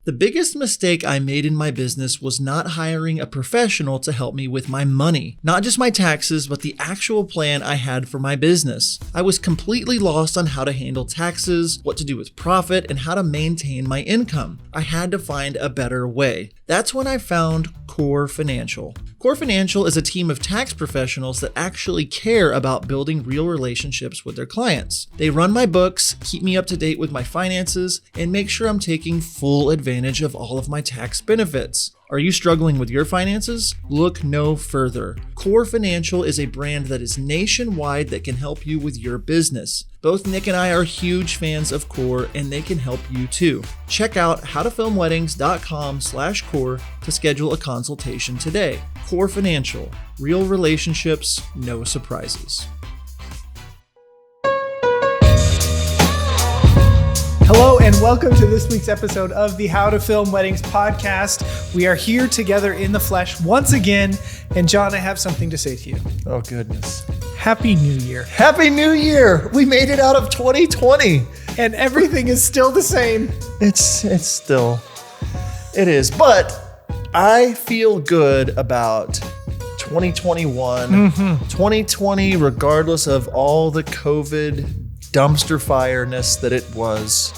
The biggest mistake I made in my business was not hiring a professional to help me with my money. Not just my taxes, but the actual plan I had for my business. I was completely lost on how to handle taxes, what to do with profit, and how to maintain my income. I had to find a better way. That's when I found Core Financial. Core Financial is a team of tax professionals that actually care about building real relationships with their clients. They run my books, keep me up to date with my finances, and make sure I'm taking full advantage of all of my tax benefits. Are you struggling with your finances? Look no further. Core Financial is a brand that is nationwide that can help you with your business. Both Nick and I are huge fans of Core, and they can help you too. Check out howtofilmweddings.com/core to schedule a consultation today. Core Financial, real relationships, no surprises. Hello and welcome to this week's episode of the How to Film Weddings podcast. We are here together in the flesh once again. And John, I have something to say to you. Oh, goodness. Happy New Year. Happy New Year. We made it out of 2020. And everything is still the same. It is. But I feel good about 2021, 2020, regardless of all the COVID dumpster fireness that it was.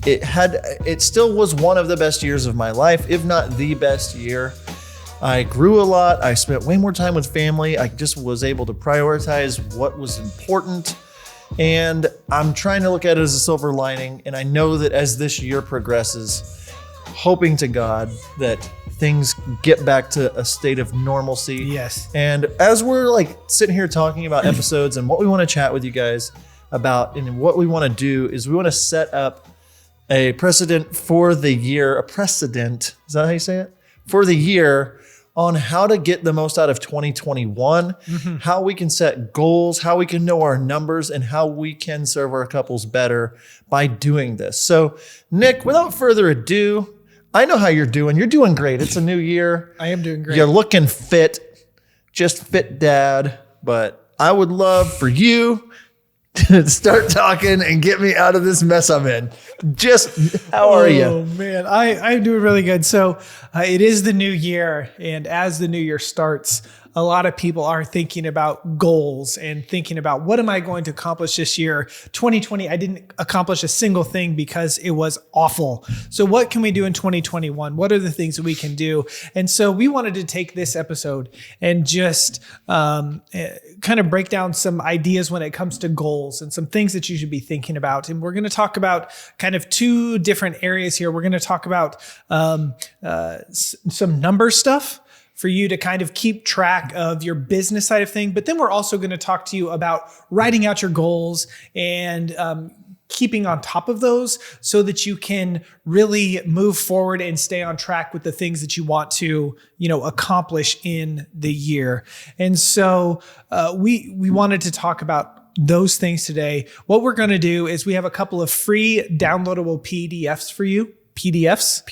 It still was one of the best years of my life, if not the best year. I grew a lot. I spent way more time with family. I just was able to prioritize what was important. And I'm trying to look at it as a silver lining. And I know that as this year progresses, hoping to God that things get back to a state of normalcy. Yes. And as we're sitting here talking about episodes and what we want to chat with you guys about, and what we want to do is we want to set up a precedent for the year, is that how you say it? For the year on how to get the most out of 2021, how we can set goals, how we can know our numbers, and how we can serve our couples better by doing this. So, Nick, without further ado, I know how you're doing. You're doing great. It's a new year. I am doing great. You're looking fit, just fit dad. But I would love for you to start talking and get me out of this mess I'm in. How are you? Oh, man. I'm doing really good. So it is the new year. And as the new year starts, a lot of people are thinking about goals and thinking about what am I going to accomplish this year? 2020, I didn't accomplish a single thing because it was awful. So what can we do in 2021? What are the things that we can do? And so we wanted to take this episode and just kind of break down some ideas when it comes to goals and some things that you should be thinking about. And we're going to talk about kind of two different areas here. We're going to talk about some number stuff for you to kind of keep track of your business side of thing. But then we're also going to talk to you about writing out your goals and keeping on top of those so that you can really move forward and stay on track with the things that you want to, accomplish in the year. And so we wanted to talk about those things today. What we're going to do is we have a couple of free downloadable PDFs for you. PDFs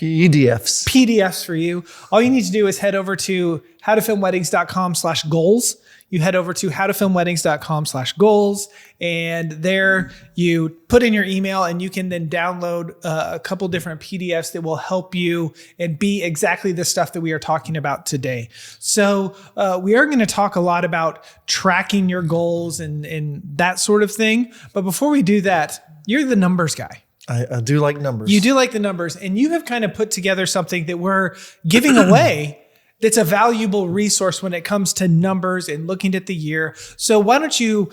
for you. All you need to do is head over to howtofilmweddings.com/goals. You head over to howtofilmweddings.com/goals, and there you put in your email, and you can then download a couple different PDFs that will help you and be exactly the stuff that we are talking about today. So we are going to talk a lot about tracking your goals and that sort of thing. But before we do that, you're the numbers guy. I do like numbers. You do like the numbers, and you have kind of put together something that we're giving away that's a valuable resource when it comes to numbers and looking at the year. So why don't you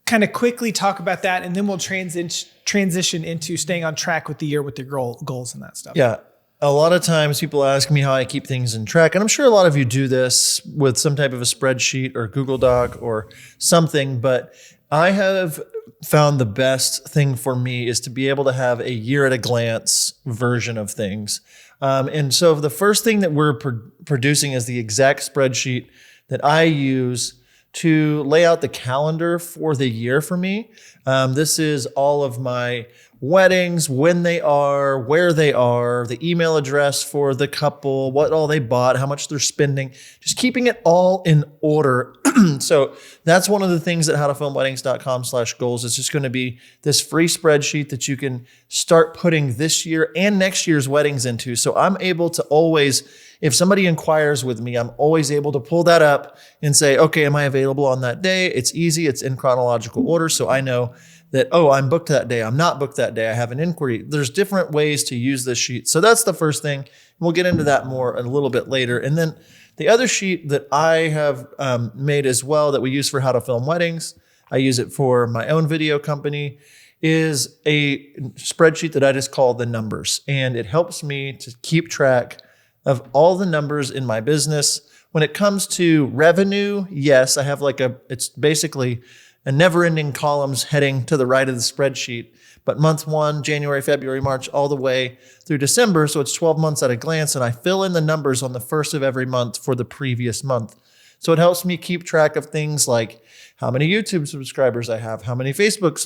kind of quickly talk about that, and then we'll transition into staying on track with the year with your goals and that stuff. Yeah. A lot of times people ask me how I keep things in track, and I'm sure a lot of you do this with some type of a spreadsheet or Google Doc or something, but I have found the best thing for me is to be able to have a year at a glance version of things. And so the first thing that we're producing is the exact spreadsheet that I use to lay out the calendar for the year for me. This is all of my weddings, when they are, where they are, the email address for the couple, what all they bought, how much they're spending, just keeping it all in order So that's one of the things at howtofilmweddings.com/goals. It's just going to be this free spreadsheet that you can start putting this year and next year's weddings into. So I'm able to always, if somebody inquires with me, I'm always able to pull that up and say, okay, am I available on that day? It's easy. It's in chronological order. So I know that, oh, I'm booked that day. I'm not booked that day. I have an inquiry. There's different ways to use this sheet. So that's the first thing. We'll get into that more a little bit later. And then the other sheet that I have made as well that we use for How to Film Weddings, I use it for my own video company, is a spreadsheet that I just call the numbers. And it helps me to keep track of all the numbers in my business. When it comes to revenue, yes, I have it's basically a never-ending columns heading to the right of the spreadsheet. But month 1, January, February, March, all the way through December. So it's 12 months at a glance. And I fill in the numbers on the first of every month for the previous month. So it helps me keep track of things like how many YouTube subscribers I have, how many Facebook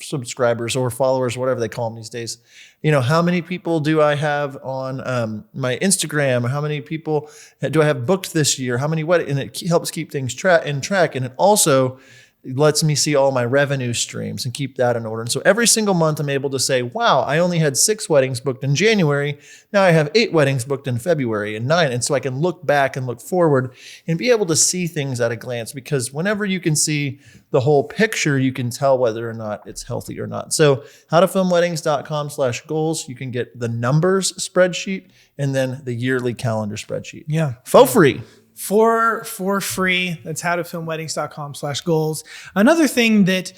subscribers or followers, whatever they call them these days. How many people do I have on my Instagram? How many people do I have booked this year? How many weddings? And it helps keep things in track. And it also lets me see all my revenue streams and keep that in order. And so every single month I'm able to say, wow, I only had 6 weddings booked in January. Now I have 8 weddings booked in February and 9. And so I can look back and look forward and be able to see things at a glance, because whenever you can see the whole picture, you can tell whether or not it's healthy or not. So howtofilmweddings.com/goals, you can get the numbers spreadsheet and then the yearly calendar spreadsheet. Yeah. For free. For free. That's howtofilmweddings.com/goals. Another thing that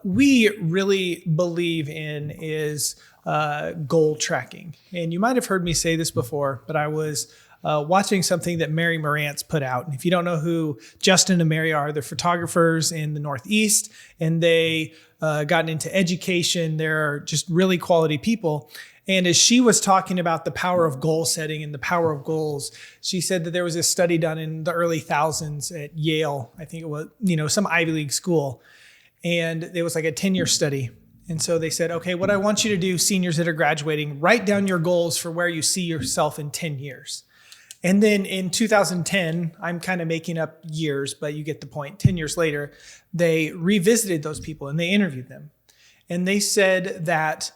we really believe in is goal tracking. And you might have heard me say this before, but I was watching something that Mary Morantz put out. And if you don't know who Justin and Mary are, they're photographers in the Northeast, and they gotten into education. They're just really quality people. And as she was talking about the power of goal setting and the power of goals, she said that there was a study done in the early thousands at Yale. I think it was, some Ivy League school. And it was like a 10-year study. And so they said, okay, what I want you to do, seniors that are graduating, write down your goals for where you see yourself in 10 years. And then in 2010, I'm kind of making up years, but you get the point. 10 years later, they revisited those people and they interviewed them. And they said that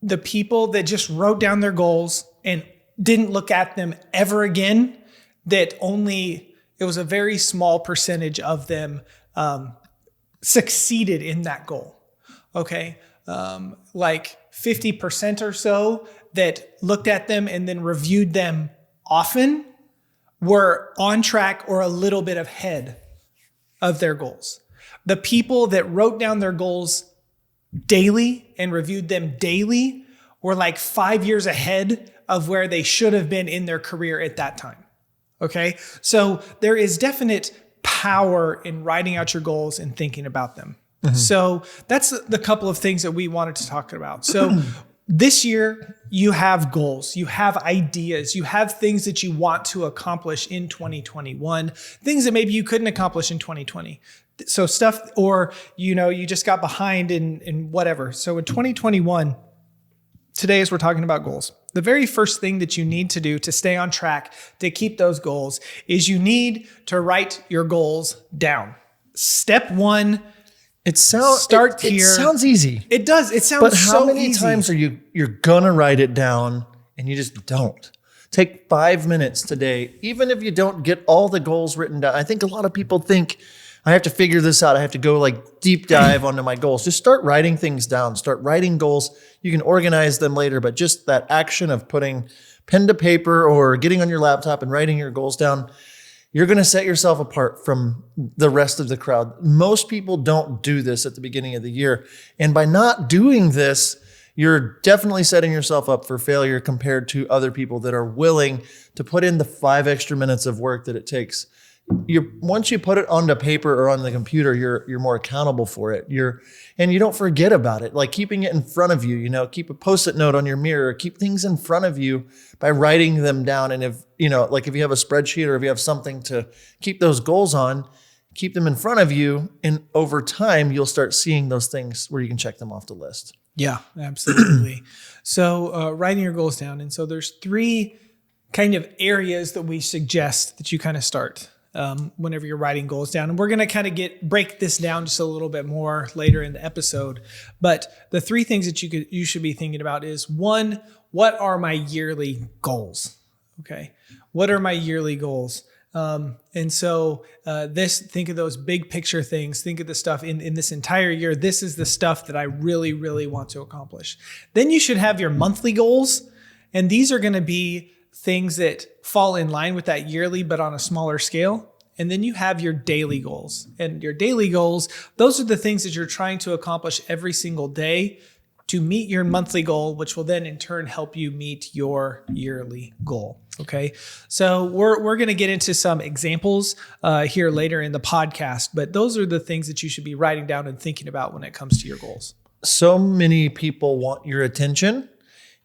the people that just wrote down their goals and didn't look at them ever again, that it was a very small percentage of them succeeded in that goal. Okay. Like 50% or so that looked at them and then reviewed them often were on track or a little bit ahead of their goals. The people that wrote down their goals daily and reviewed them daily were like 5 years ahead of where they should have been in their career at that time. Okay. So there is definite power in writing out your goals and thinking about them. Mm-hmm. So that's the couple of things that we wanted to talk about. So this year you have goals, you have ideas, you have things that you want to accomplish in 2021, things that maybe you couldn't accomplish in 2020. So stuff, or, you just got behind in whatever. So in 2021, today, as we're talking about goals, the very first thing that you need to do to stay on track, to keep those goals, is you need to write your goals down. Step 1, start here. It sounds easy. It does. It sounds but so how many easy. times are you're gonna write it down and you just don't? Take 5 minutes today, even if you don't get all the goals written down. I think a lot of people think, I have to figure this out. I have to go deep dive onto my goals. Just start writing things down. Start writing goals. You can organize them later, but just that action of putting pen to paper or getting on your laptop and writing your goals down, you're going to set yourself apart from the rest of the crowd. Most people don't do this at the beginning of the year. And by not doing this, you're definitely setting yourself up for failure compared to other people that are willing to put in the 5 extra minutes of work that it takes. Once you put it onto paper or on the computer, you're more accountable for it. And you don't forget about it. Like keeping it in front of you, keep a Post-it note on your mirror, keep things in front of you by writing them down. And if you have a spreadsheet or if you have something to keep those goals on, keep them in front of you. And over time, you'll start seeing those things where you can check them off the list. Yeah, absolutely. So writing your goals down. And so there's 3 kind of areas that we suggest that you kind of start. whenever you're writing goals down. And we're going to kind of break this down just a little bit more later in the episode. But the three things that you should be thinking about is, one, what are my yearly goals? Okay. What are my yearly goals? Think of those big picture things. Think of the stuff in this entire year. This is the stuff that I really, really want to accomplish. Then you should have your monthly goals. And these are going to be things that fall in line with that yearly, but on a smaller scale. And then you have your daily goals. And your daily goals, those are the things that you're trying to accomplish every single day to meet your monthly goal, which will then in turn help you meet your yearly goal. Okay. So we're going to get into some examples here later in the podcast, but those are the things that you should be writing down and thinking about when it comes to your goals. So many people want your attention.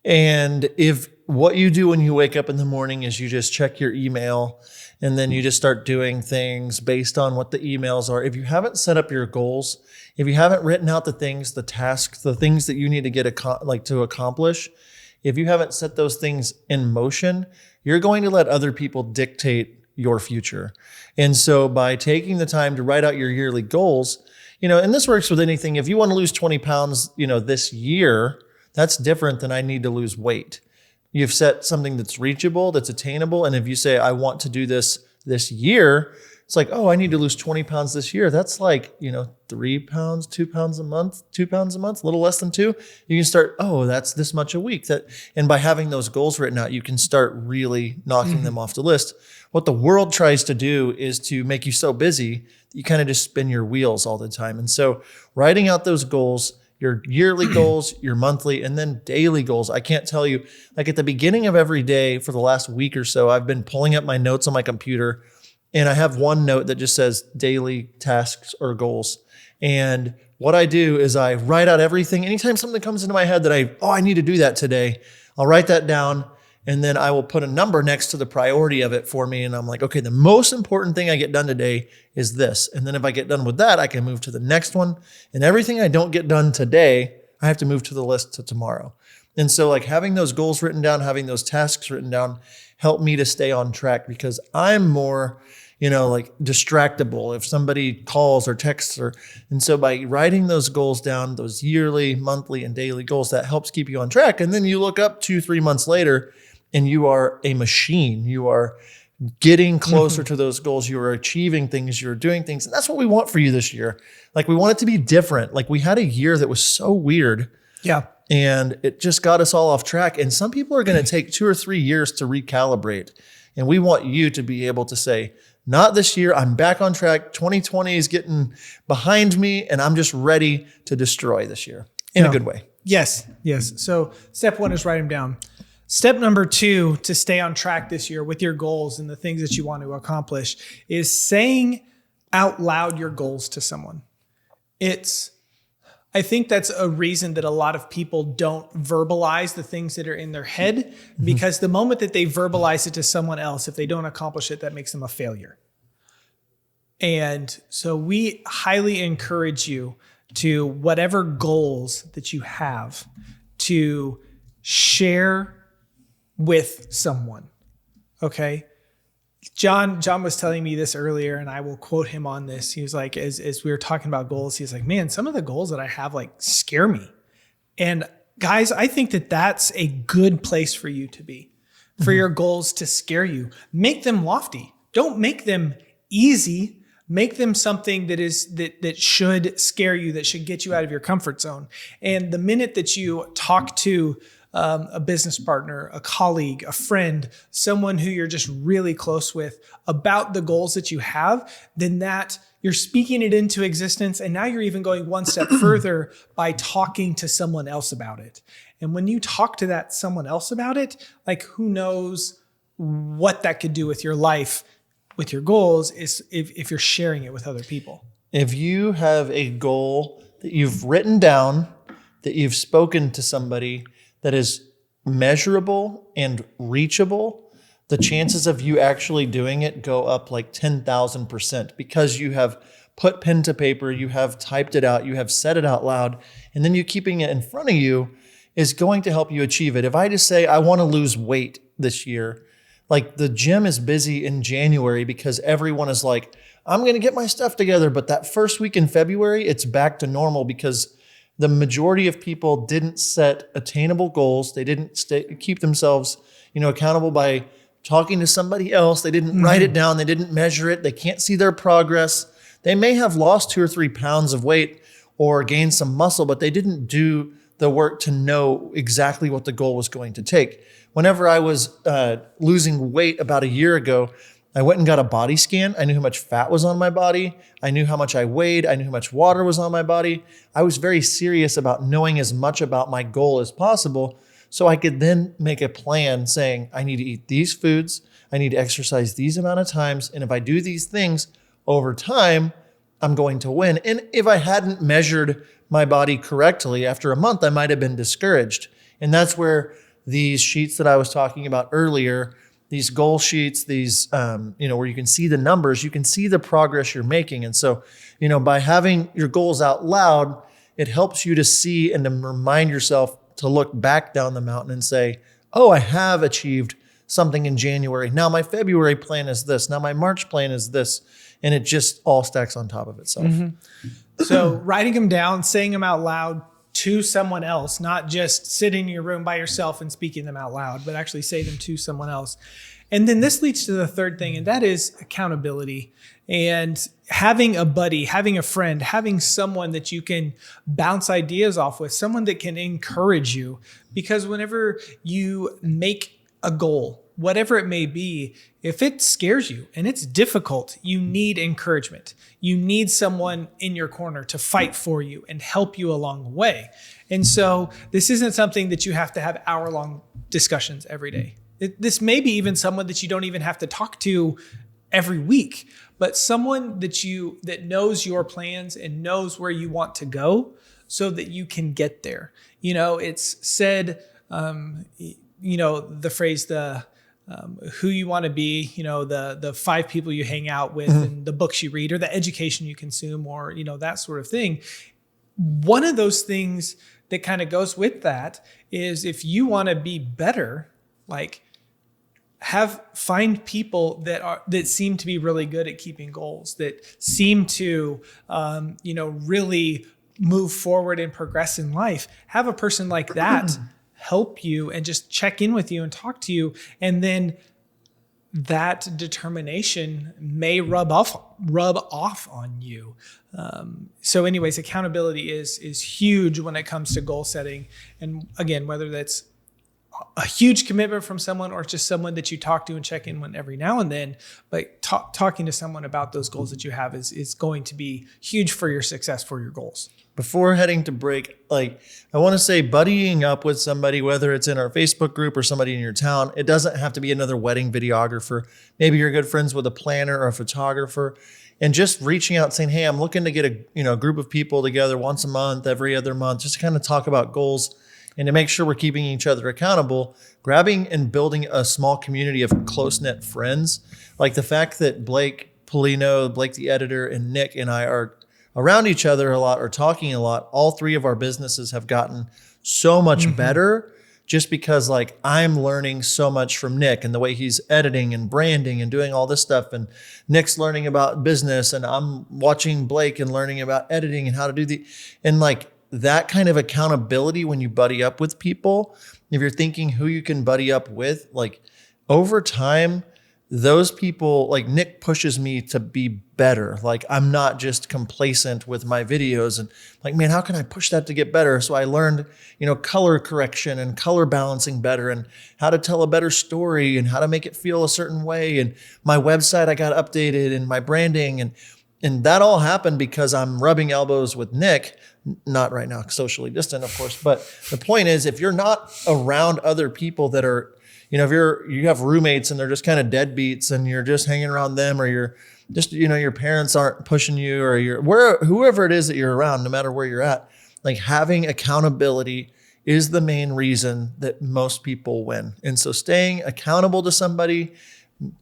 And if what you do when you wake up in the morning is you just check your email and then you just start doing things based on what the emails are. If you haven't set up your goals, if you haven't written out the things, the tasks, the things that you need to to accomplish, if you haven't set those things in motion, you're going to let other people dictate your future. And so by taking the time to write out your yearly goals, and this works with anything. If you want to lose 20 pounds, this year, that's different than I need to lose weight. You've set something that's reachable, that's attainable. And if you say, I want to do this year, it's like, oh, I need to lose 20 pounds this year. That's like, 3 pounds, 2 pounds a month, 2 pounds a month, a little less than 2. You can start, oh, that's this much a week. And by having those goals written out, you can start really knocking them off the list. What the world tries to do is to make you so busy that you kind of just spin your wheels all the time. And so writing out those goals, your yearly goals, your monthly, and then daily goals. I can't tell you, like at the beginning of every day for the last week or so, I've been pulling up my notes on my computer, and I have one note that just says daily tasks or goals. And what I do is I write out everything. Anytime something comes into my head that I need to do that today, I'll write that down, and then I will put a number next to the priority of it for me. And I'm like, okay, the most important thing I get done today is this. And then if I get done with that, I can move to the next one. And everything I don't get done today, I have to move to the list to tomorrow. And so like having those goals written down, having those tasks written down help me to stay on track, because I'm more, distractible if somebody calls or texts her. And so by writing those goals down, those yearly, monthly, and daily goals, that helps keep you on track. And then you look up 2-3 months later and you are a machine. You are getting closer to those goals. You are achieving things. You're doing things. And that's what we want for you this year. Like we want it to be different. Like we had a year that was so weird. Yeah. And it just got us all off track. And some people are going to take 2 or 3 years to recalibrate. And we want you to be able to say, not this year. I'm back on track. 2020 is getting behind me and I'm just ready to destroy this year in a good way. Yes. So step 1 is write them down. Step number 2 to stay on track this year with your goals and the things that you want to accomplish is saying out loud your goals to someone. I think that's a reason that a lot of people don't verbalize the things that are in their head, because the moment that they verbalize it to someone else, if they don't accomplish it, that makes them a failure. And so we highly encourage you to, whatever goals that you have, to share with someone. Okay. John was telling me this earlier, and I will quote him on this. He was like, as we were talking about goals, he's like, man, some of the goals that I have scare me. And guys, I think that that's a good place for you to be, for your goals to scare you. Make them lofty. Don't make them easy. Make them something that should scare you, that should get you out of your comfort zone. And the minute that you talk to a business partner, a colleague, a friend, someone who you're just really close with about the goals that you have, then that you're speaking it into existence. And now you're even going one step further by talking to someone else about it. And when you talk to that someone else about it, who knows what that could do with your life, with your goals, is if you're sharing it with other people. If you have a goal that you've written down, that you've spoken to somebody, that is measurable and reachable, the chances of you actually doing it go up 10,000%, because you have put pen to paper, you have typed it out, you have said it out loud, and then you keeping it in front of you is going to help you achieve it. If I just say, I want to lose weight this year, Like the gym is busy in January because everyone is like, I'm going to get my stuff together. But that first week in February, it's back to normal because the majority of people didn't set attainable goals. They didn't keep themselves, accountable by talking to somebody else. They didn't write it down. They didn't measure it. They can't see their progress. They may have lost 2 or 3 pounds of weight or gained some muscle, but they didn't do the work to know exactly what the goal was going to take. Whenever I was losing weight about a year ago, I went and got a body scan. I knew how much fat was on my body. I knew how much I weighed. I knew how much water was on my body. I was very serious about knowing as much about my goal as possible so I could then make a plan saying, I need to eat these foods. I need to exercise these amount of times. And if I do these things over time, I'm going to win. And if I hadn't measured my body correctly after a month, I might have been discouraged. And that's where these sheets that I was talking about earlier, these goal sheets, these, where you can see the numbers, you can see the progress you're making. And so, by having your goals out loud, it helps you to see and to remind yourself to look back down the mountain and say, oh, I have achieved something in January. Now my February plan is this. Now my March plan is this. And it just all stacks on top of itself. So writing them down, saying them out loud to someone else, not just sitting in your room by yourself and speaking them out loud, but actually say them to someone else. And then this leads to the third thing, and that is accountability. And having a buddy, having a friend, having someone that you can bounce ideas off with, someone that can encourage you. Because whenever you make a goal, whatever it may be, if it scares you and it's difficult, you need encouragement. You need someone in your corner to fight for you and help you along the way. And so this isn't something that you have to have hour-long discussions every day. This may be even someone that you don't even have to talk to every week, but someone that knows your plans and knows where you want to go so that you can get there. It's said, the phrase, who you want to be, the 5 people you hang out with and the books you read or the education you consume or, that sort of thing. One of those things that kind of goes with that is if you want to be better, find people that seem to be really good at keeping goals, that seem to, really move forward and progress in life. Have a person like that help you and just check in with you and talk to you. And then that determination may rub off on you. So anyways, accountability is huge when it comes to goal setting. And again, whether that's a huge commitment from someone or just someone that you talk to and check in with every now and then, but talking to someone about those goals that you have is going to be huge for your success for your goals. Before heading to break, I want to say buddying up with somebody, whether it's in our Facebook group or somebody in your town, it doesn't have to be another wedding videographer. Maybe you're good friends with a planner or a photographer, and just reaching out saying, hey, I'm looking to get a group of people together once a month, every other month, just to kind of talk about goals and to make sure we're keeping each other accountable, grabbing and building a small community of close-knit friends. Like the fact that Blake Polino, Blake the editor, and Nick and I are around each other a lot or talking a lot. All 3 of our businesses have gotten so much better just because I'm learning so much from Nick and the way he's editing and branding and doing all this stuff. And Nick's learning about business and I'm watching Blake and learning about editing and how to do that kind of accountability when you buddy up with people. If you're thinking who you can buddy up with, over time, those people, Nick pushes me to be better. I'm not just complacent with my videos and man, how can I push that to get better? So I learned, color correction and color balancing better and how to tell a better story and how to make it feel a certain way. And my website, I got updated and my branding and that all happened because I'm rubbing elbows with Nick, not right now, socially distant, of course. But the point is, if you're not around other people that are, if you have roommates and they're just kind of deadbeats and you're just hanging around them, or you're just, your parents aren't pushing you, or whoever it is that you're around, no matter where you're at, having accountability is the main reason that most people win. And so staying accountable to somebody,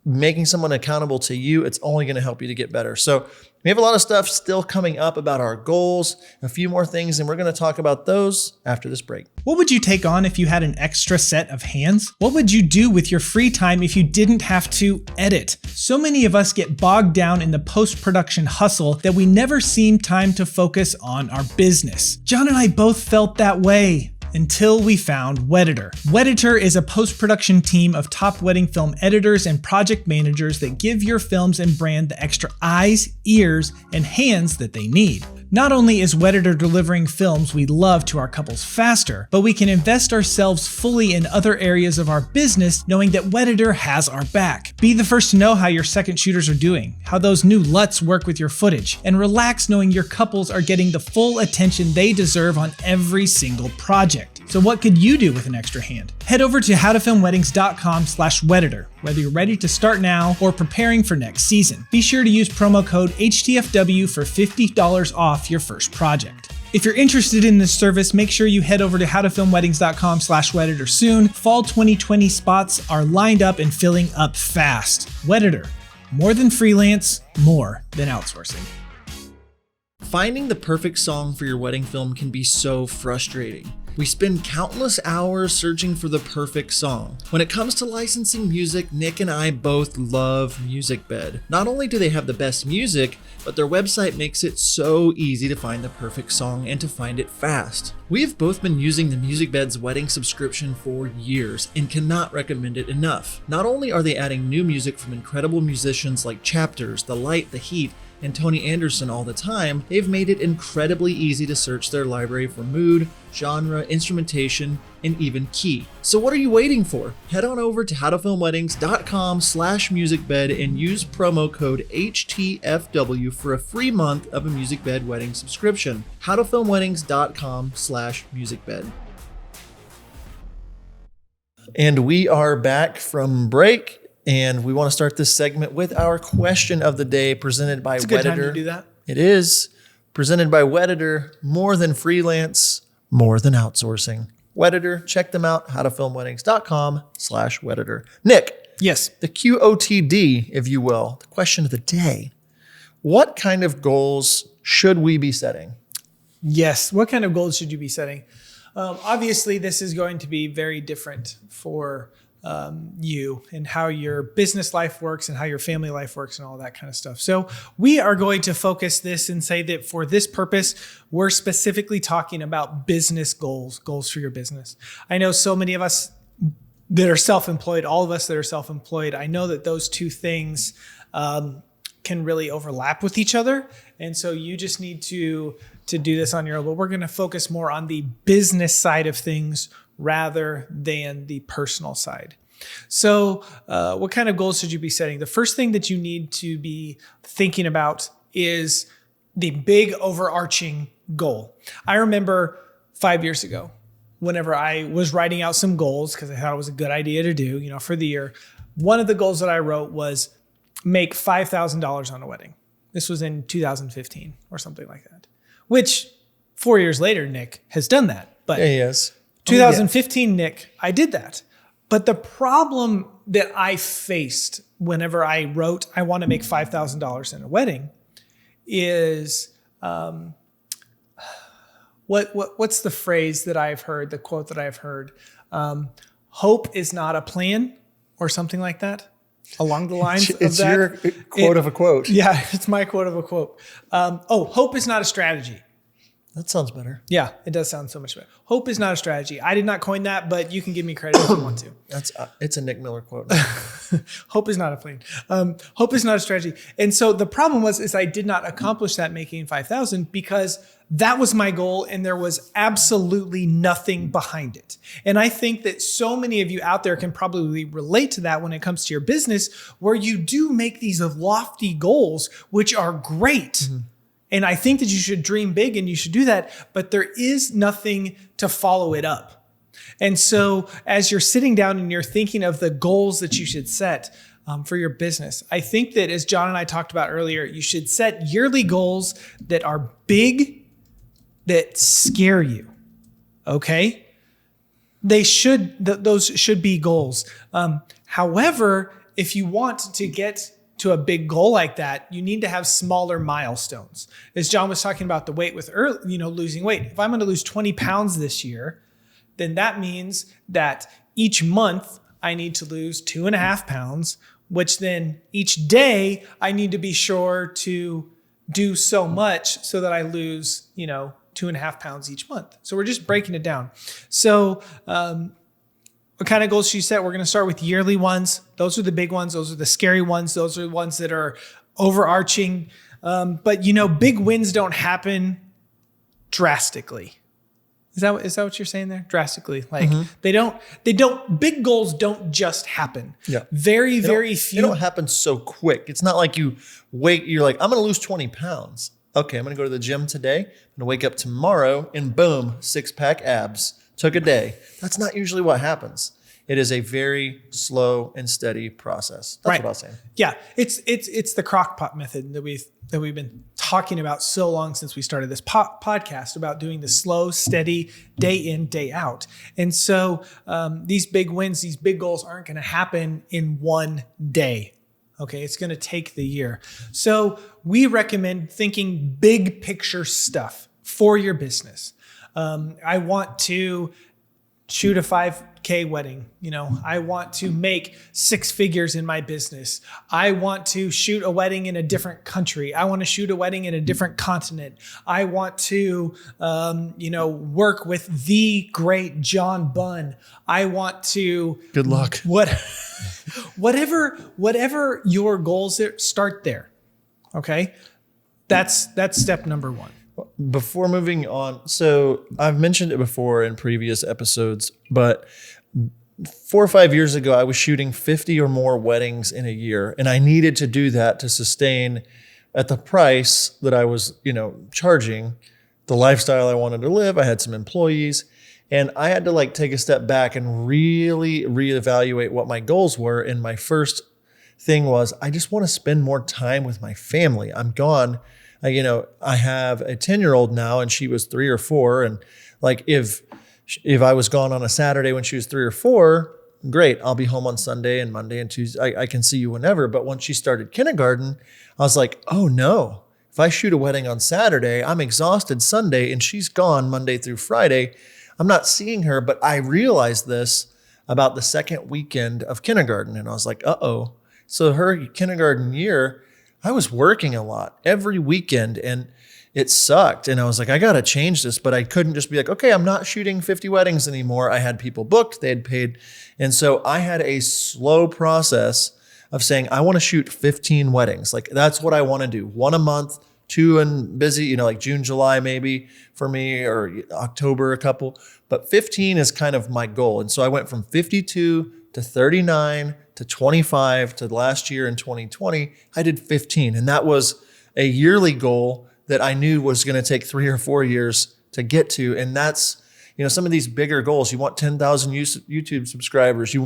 making someone accountable to you, it's only going to help you to get better. So we have a lot of stuff still coming up about our goals, a few more things, and we're going to talk about those after this break. What would you take on if you had an extra set of hands? What would you do with your free time if you didn't have to edit? So many of us get bogged down in the post-production hustle that we never seem time to focus on our business. John and I both felt that way. Until we found Wedditor. Wedditor is a post-production team of top wedding film editors and project managers that give your films and brand the extra eyes, ears, and hands that they need. Not only is Wedditor delivering films we love to our couples faster, but we can invest ourselves fully in other areas of our business knowing that Wedditor has our back. Be the first to know how your second shooters are doing, how those new LUTs work with your footage, and relax knowing your couples are getting the full attention they deserve on every single project. So what could you do with an extra hand? Head over to howtofilmweddings.com/Wedditor, whether you're ready to start now or preparing for next season. Be sure to use promo code HTFW for $50 off your first project. If you're interested in this service, make sure you head over to howtofilmweddings.com/Wedditor soon. Fall 2020 spots are lined up and filling up fast. Wedditor, more than freelance, more than outsourcing. Finding the perfect song for your wedding film can be so frustrating. We spend countless hours searching for the perfect song. When it comes to licensing music, Nick and I both love MusicBed. Not only do they have the best music, but their website makes it so easy to find the perfect song and to find it fast. We have both been using the MusicBed's wedding subscription for years and cannot recommend it enough. Not only are they adding new music from incredible musicians like Chapters, The Light, The Heat, and Tony Anderson all the time, they've made it incredibly easy to search their library for mood, genre, instrumentation, and even key. So what are you waiting for? Head on over to howtofilmweddings.com/musicbed and use promo code HTFW for a free month of a MusicBed wedding subscription. howtofilmweddings.com/musicbed. And we are back from break. And we want to start this segment with our question of the day presented by Wedditor. It's a good time to do that. It is presented by Wedditor. More than freelance, more than outsourcing. Wedditor, check them out. howtofilmweddings.com/Wedditor. Nick. Yes. The QOTD, if you will, the question of the day. What kind of goals should we be setting? Yes. What kind of goals should you be setting? Obviously, this is going to be very different for you and how your business life works and how your family life works and all that kind of stuff. So we are going to focus this and say that for this purpose, we're specifically talking about business goals for your business. I know so many of us that are self-employed, all of us that are self-employed, I know that those two things can really overlap with each other. And so you just need to do this on your own. But we're going to focus more on the business side of things rather than the personal side. So what kind of goals should you be setting? The first thing that you need to be thinking about is the big overarching goal. I remember 5 years ago, whenever I was writing out some goals, because I thought it was a good idea to do, for the year, one of the goals that I wrote was make $5,000 on a wedding. This was in 2015 or something like that, which 4 years later, Nick has done that. But yeah, he has. 2015, Nick, I did that. But the problem that I faced whenever I wrote, I want to make $5,000 in a wedding is, what's the phrase that I've heard, the quote that I've heard? Hope is not a plan or something like that. Along the lines of that. It's your quote of a quote. Yeah, it's my quote of a quote. Hope is not a strategy. That sounds better. Yeah, it does sound so much better. Hope is not a strategy. I did not coin that, but you can give me credit if you want to. It's a Nick Miller quote. Hope is not a plan. Hope is not a strategy. And so the problem is I did not accomplish that making 5,000 because that was my goal and there was absolutely nothing behind it. And I think that so many of you out there can probably relate to that when it comes to your business, where you do make these lofty goals, which are great. Mm-hmm. And I think that you should dream big and you should do that, but there is nothing to follow it up. And so as you're sitting down and you're thinking of the goals that you should set for your business, I think that, as John and I talked about earlier, you should set yearly goals that are big, that scare you. Okay? Those should be goals. However, if you want to get to a big goal like that, you need to have smaller milestones. As John was talking about the weight with losing weight. If I'm going to lose 20 pounds this year, then that means that each month I need to lose 2.5 pounds, which then each day I need to be sure to do so much so that I lose, 2.5 pounds each month. So we're just breaking it down. So, what kind of goals should you set? We're going to start with yearly ones. Those are the big ones. Those are the scary ones. Those are the ones that are overarching. But big wins don't happen drastically. Is that what you're saying there? Drastically. Like big goals don't just happen. Yeah. Very few. They don't happen so quick. It's not like you're like, I'm going to lose 20 pounds. Okay, I'm going to go to the gym today. I'm going to wake up tomorrow and boom, 6-pack abs. Took a day. That's not usually what happens. It is a very slow and steady process. That's what I was saying. Yeah, it's the crock pot method that we've been talking about so long since we started this podcast about doing the slow, steady, day in, day out. And so these big wins, these big goals aren't going to happen in one day. Okay, it's going to take the year. So we recommend thinking big picture stuff for your business. I want to shoot a 5K wedding. I want to make 6 figures in my business. I want to shoot a wedding in a different country. I want to shoot a wedding in a different continent. I want to, work with the great John Bunn. I want to. Good luck. Whatever your goals are, start there. Okay. That's step number 1. Before moving on, so I've mentioned it before in previous episodes, but 4 or 5 years ago, I was shooting 50 or more weddings in a year, and I needed to do that to sustain at the price that I was, charging, the lifestyle I wanted to live. I had some employees, and I had to take a step back and really reevaluate what my goals were. And my first thing was, I just want to spend more time with my family. I'm gone. I have a 10-year-old now, and she was 3 or 4. And if I was gone on a Saturday when she was 3 or 4, great. I'll be home on Sunday and Monday and Tuesday. I can see you whenever. But when she started kindergarten, I was like, oh no, if I shoot a wedding on Saturday, I'm exhausted Sunday and she's gone Monday through Friday. I'm not seeing her. But I realized this about the second weekend of kindergarten. And I was like, uh-oh. So her kindergarten year, I was working a lot every weekend and it sucked. And I was like, I got to change this, but I couldn't just be like, okay, I'm not shooting 50 weddings anymore. I had people booked, they had paid. And so I had a slow process of saying, I want to shoot 15 weddings. That's what I want to do. 1 a month, 2 and busy, June, July, maybe for me, or October, a couple, but 15 is kind of my goal. And so I went from 52 to 39 to 25 to last year in 2020, I did 15. And that was a yearly goal that I knew was going to take 3 or 4 years to get to. And that's, some of these bigger goals. You want 10,000 YouTube subscribers. You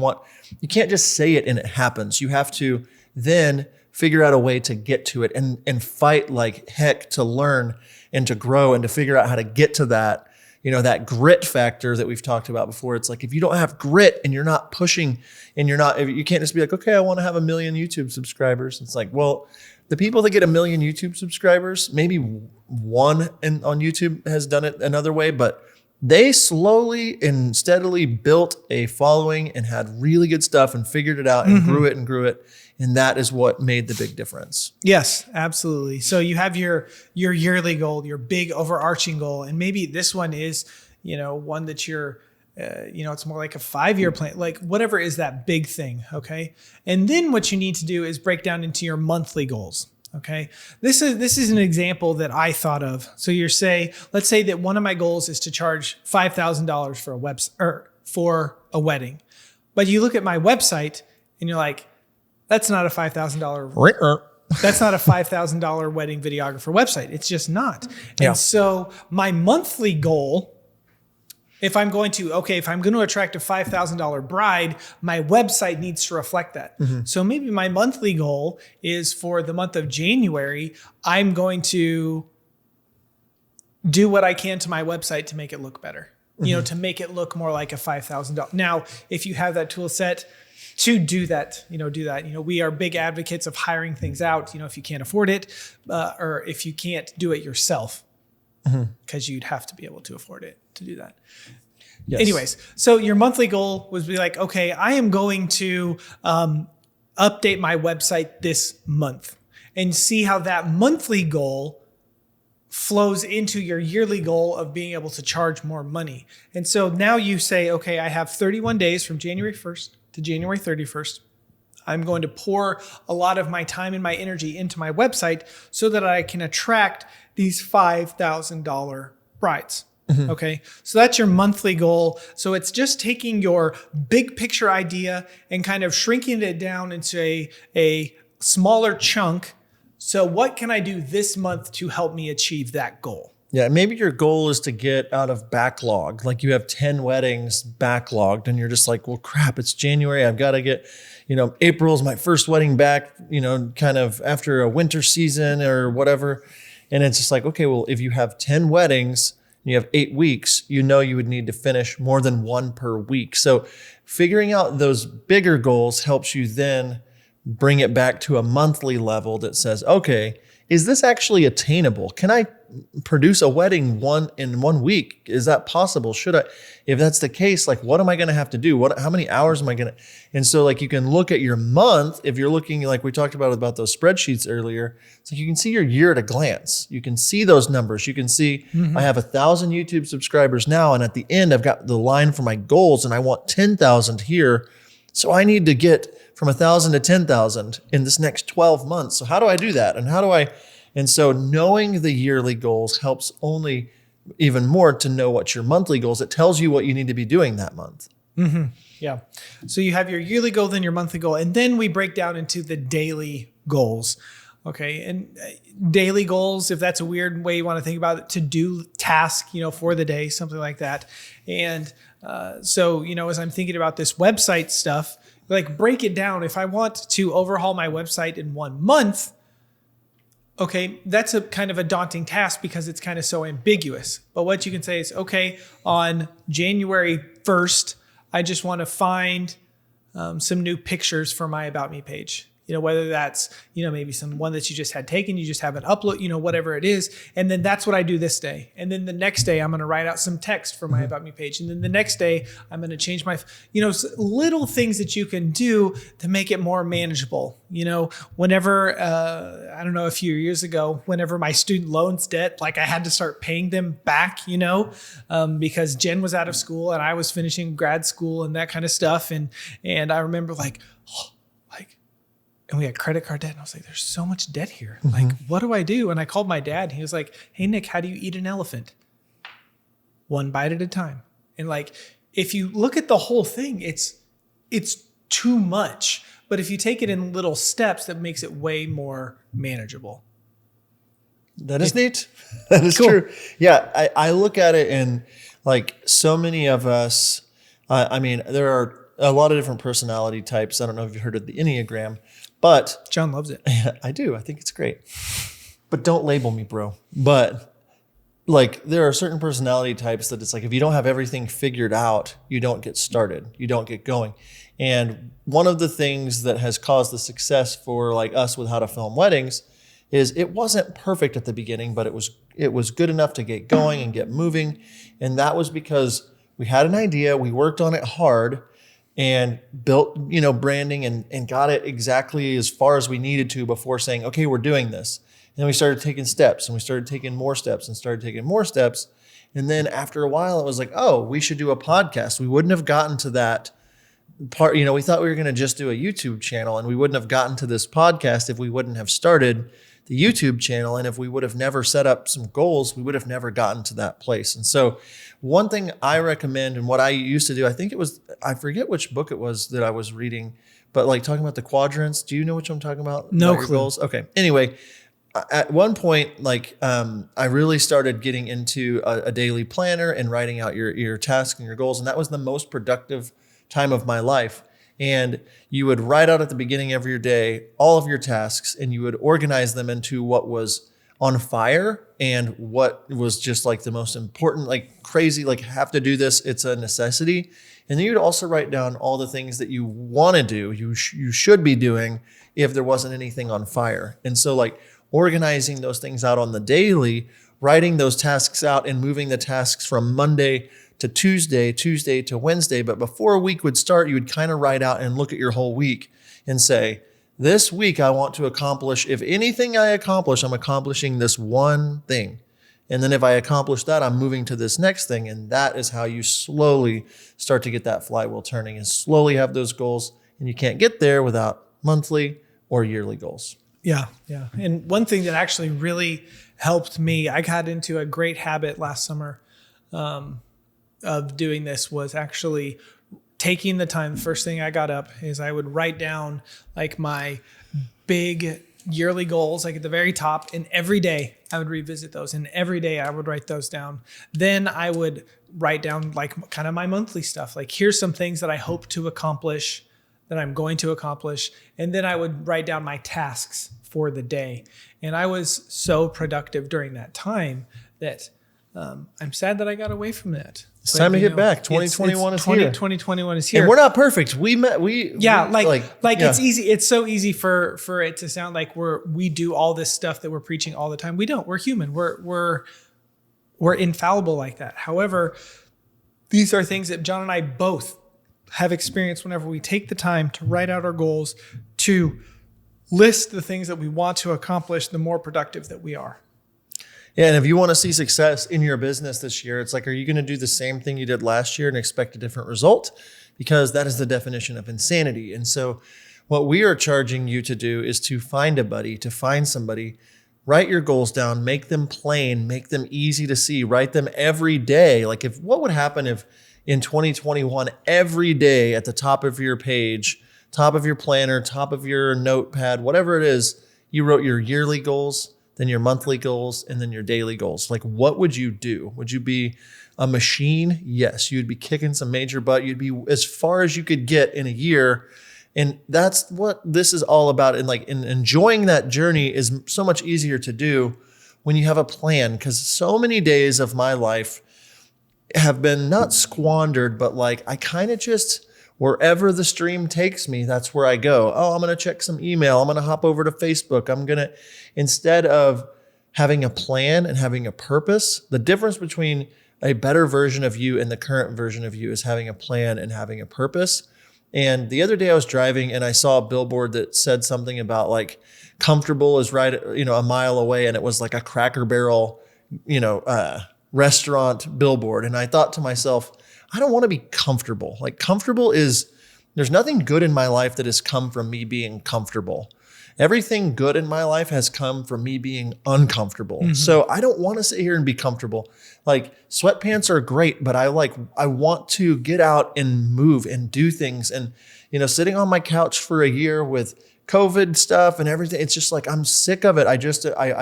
can't just say it and it happens. You have to then figure out a way to get to it and fight like heck to learn and to grow and to figure out how to get to that. That grit factor that we've talked about before. It's like, if you don't have grit and you're not pushing and you can't just be like, okay, I want to have 1 million YouTube subscribers. It's like, well, the people that get 1 million YouTube subscribers, maybe one on YouTube has done it another way, but they slowly and steadily built a following and had really good stuff and figured it out and grew it. And that is what made the big difference. Yes, absolutely. So you have your yearly goal, your big overarching goal. And maybe this one is, one that you're, it's more like a 5-year plan, whatever is that big thing. Okay. And then what you need to do is break down into your monthly goals. Okay. This is an example that I thought of. So let's say that one of my goals is to charge $5,000 for a wedding, but you look at my website and you're like, that's not a $5,000. That's not a $5,000 wedding videographer website. It's just not. Yeah. And so my monthly goal, if I'm going to attract a $5,000 bride, my website needs to reflect that. So maybe my monthly goal is for the month of January, I'm going to do what I can to my website to make it look better, to make it look more like a $5,000. Now, if you have that tool set, to do that. We are big advocates of hiring things out, if you can't afford it, or if you can't do it yourself, because you'd have to be able to afford it to do that. Yes. Anyways, so your monthly goal was be like, okay, I am going to update my website this month, and see how that monthly goal flows into your yearly goal of being able to charge more money. And so now you say, okay, I have 31 days from January 1st to January 31st. I'm going to pour a lot of my time and my energy into my website so that I can attract these $5,000 brides. Okay. So that's your monthly goal. So it's just taking your big picture idea and kind of shrinking it down into a smaller chunk. So what can I do this month to help me achieve that goal? Yeah, maybe your goal is to get out of backlog. Like you have 10 weddings backlogged and you're just like, well, crap, it's January. I've got to get, April's my first wedding back, kind of after a winter season or whatever. And it's just like, okay, well, if you have 10 weddings and you have 8 weeks, you would need to finish more than one per week. So figuring out those bigger goals helps you then bring it back to a monthly level that says, okay, is this actually attainable? Can I produce a wedding in 1 week? Is that possible? Should I? If that's the case, like, what am I going to have to do? How many hours am I going to? And so like you can look at your month. If you're looking, like we talked about those spreadsheets earlier, it's like you can see your year at a glance. You can see those numbers. You can see I have 1,000 YouTube subscribers now. And at the end, I've got the line for my goals and I want 10,000 here. So I need to get from 1,000 to 10,000 in this next 12 months. So how do I do that? And so knowing the yearly goals helps only even more to know what your monthly goals. It tells you what you need to be doing that month. Mm-hmm. Yeah. So you have your yearly goal, then your monthly goal, and then we break down into the daily goals. Okay. And daily goals, if that's a weird way you want to think about it, to do task, for the day, something like that. And so, as I'm thinking about this website stuff, like break it down. If I want to overhaul my website in 1 month, okay, that's a kind of a daunting task because it's kind of so ambiguous. But what you can say is, okay, on January 1st, I just want to find some new pictures for my About Me page. Whether that's, maybe some one that you just had taken, you just haven't uploaded, whatever it is. And then that's what I do this day. And then the next day, I'm going to write out some text for my About Me page. And then the next day, I'm going to change my, little things that you can do to make it more manageable. Whenever, I don't know, a few years ago, whenever my student loans debt, like I had to start paying them back, because Jen was out of school and I was finishing grad school and that kind of stuff. And I remember and we had credit card debt. And I was like, there's so much debt here. Like, what do I do? And I called my dad. And he was like, hey, Nick, how do you eat an elephant? One bite at a time. And like, if you look at the whole thing, it's too much. But if you take it in little steps, that makes it way more manageable. That is neat. That is cool. True. Yeah, I look at it and like so many of us, there are a lot of different personality types. I don't know if you've heard of the Enneagram. But John loves it. I do. I think it's great. But don't label me, bro. But like there are certain personality types that it's like if you don't have everything figured out, you don't get started. You don't get going. And one of the things that has caused the success for like us with how to film weddings is it wasn't perfect at the beginning, but it was good enough to get going and get moving. And that was because we had an idea, we worked on it hard, and built, branding and got it exactly as far as we needed to before saying, okay, we're doing this. And then we started taking steps and we started taking more steps and started taking more steps. And then after a while, it was like, oh, we should do a podcast. We wouldn't have gotten to that part. We thought we were going to just do a YouTube channel and we wouldn't have gotten to this podcast if we wouldn't have started the YouTube channel. And if we would have never set up some goals, we would have never gotten to that place. And so one thing I recommend and what I used to do, I forget which book it was that I was reading, but like talking about the quadrants. Do you know which I'm talking about? No clue. Goals? Okay. Anyway, at one point, I really started getting into a daily planner and writing out your tasks and your goals. And that was the most productive time of my life. And you would write out at the beginning of your day all of your tasks and you would organize them into what was on fire and what was just like the most important, like crazy, like have to do this. It's a necessity. And then you'd also write down all the things that you want to do, you should be doing if there wasn't anything on fire. And so like organizing those things out on the daily, writing those tasks out and moving the tasks from Monday to Tuesday, Tuesday to Wednesday. But before a week would start, you would kind of write out and look at your whole week and say, this week I want to accomplish, if anything I accomplish, I'm accomplishing this one thing. And then if I accomplish that, I'm moving to this next thing. And that is how you slowly start to get that flywheel turning and slowly have those goals. And you can't get there without monthly or yearly goals. Yeah. Yeah. And one thing that actually really helped me, I got into a great habit last summer of doing this, was actually taking the time. The first thing I got up is I would write down like my big yearly goals, like at the very top, and every day I would revisit those, and every day I would write those down. Then I would write down like kind of my monthly stuff. Like, here's some things that I hope to accomplish, that I'm going to accomplish. And then I would write down my tasks for the day. And I was so productive during that time that I'm sad that I got away from that. It's time to get back. 2021 is here. 2021 is here. And we're not perfect. It's easy. It's so easy for it to sound like we do all this stuff that we're preaching all the time. We don't. We're human. We're infallible like that. However, these are things that John and I both have experienced whenever we take the time to write out our goals, to list the things that we want to accomplish, the more productive that we are. Yeah, and if you want to see success in your business this year, it's like, are you going to do the same thing you did last year and expect a different result? Because that is the definition of insanity. And so what we are charging you to do is to find a buddy, to find somebody, write your goals down, make them plain, make them easy to see, write them every day. Like, what would happen if in 2021, every day at the top of your page, top of your planner, top of your notepad, whatever it is, you wrote your yearly goals, then your monthly goals, and then your daily goals. Like, what would you do? Would you be a machine? Yes. You'd be kicking some major butt. You'd be as far as you could get in a year. And that's what this is all about. And enjoying that journey is so much easier to do when you have a plan. Because so many days of my life have been not squandered, but like I kind of just, wherever the stream takes me, that's where I go. Oh, I'm going to check some email. I'm going to hop over to Facebook. Instead of having a plan and having a purpose, the difference between a better version of you and the current version of you is having a plan and having a purpose. And the other day I was driving and I saw a billboard that said something about like comfortable is right, a mile away. And it was like a Cracker Barrel, restaurant billboard. And I thought to myself, I don't want to be comfortable. Like, there's nothing good in my life that has come from me being comfortable. Everything good in my life has come from me being uncomfortable. Mm-hmm. So I don't want to sit here and be comfortable. Like, sweatpants are great, but I want to get out and move and do things. And, sitting on my couch for a year with COVID stuff and everything, it's just like, I'm sick of it. I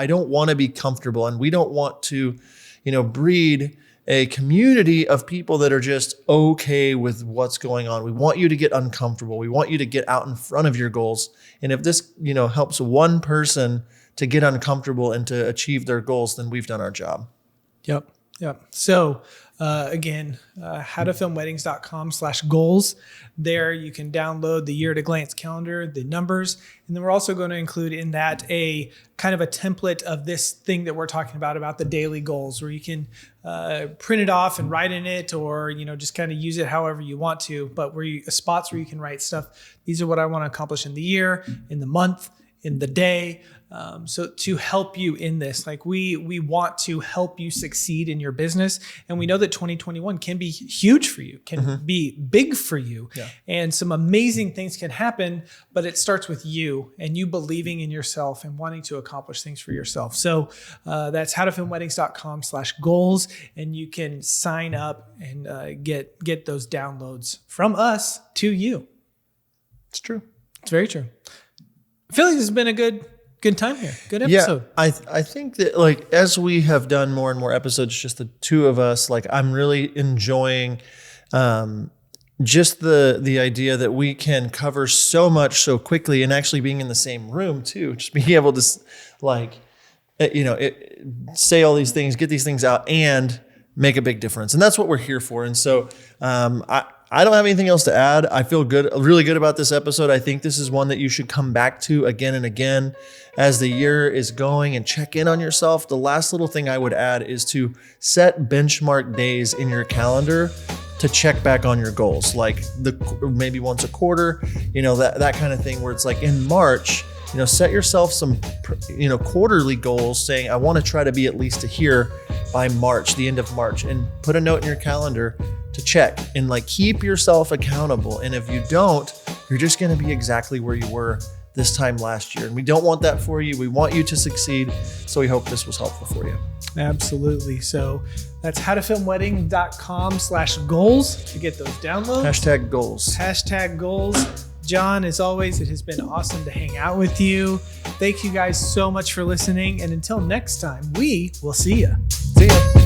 don't want to be comfortable. And we don't want to, breed a community of people that are just okay with what's going on. We want you to get uncomfortable. We want you to get out in front of your goals. And if this, helps one person to get uncomfortable and to achieve their goals, then we've done our job. Yep. So again, howtofilmweddings.com/goals. There you can download the year at a glance calendar, the numbers, and then we're also going to include in that a kind of a template of this thing that we're talking about the daily goals, where you can print it off and write in it, or just kind of use it however you want to. But spots where you can write stuff. These are what I want to accomplish in the year, in the month, in the day. So to help you in this, like we want to help you succeed in your business. And we know that 2021 can be huge for you, can be big for you. Yeah. And some amazing things can happen, but it starts with you and you believing in yourself and wanting to accomplish things for yourself. So that's howtofilmweddings.com/goals. And you can sign up and get those downloads from us to you. It's true. It's very true. I feel like this has been a good time here. Good episode. Yeah, I think that as we have done more and more episodes, just the two of us, I'm really enjoying just the idea that we can cover so much so quickly, and actually being in the same room too, just being able to say all these things, get these things out, and make a big difference. And that's what we're here for. And so I don't have anything else to add. I feel really good about this episode. I think this is one that you should come back to again and again as the year is going and check in on yourself. The last little thing I would add is to set benchmark days in your calendar to check back on your goals, like maybe once a quarter, that kind of thing, where it's like in March, set yourself some, quarterly goals saying, I want to try to be at least here by March, the end of March, and put a note in your calendar to check and like keep yourself accountable. And if you don't, you're just going to be exactly where you were this time last year. And we don't want that for you. We want you to succeed. So we hope this was helpful for you. Absolutely. So that's howtofilmwedding.com/goals to get those downloads. #goals. #goals. John, as always, it has been awesome to hang out with you. Thank you guys so much for listening. And until next time, we will see you. See ya.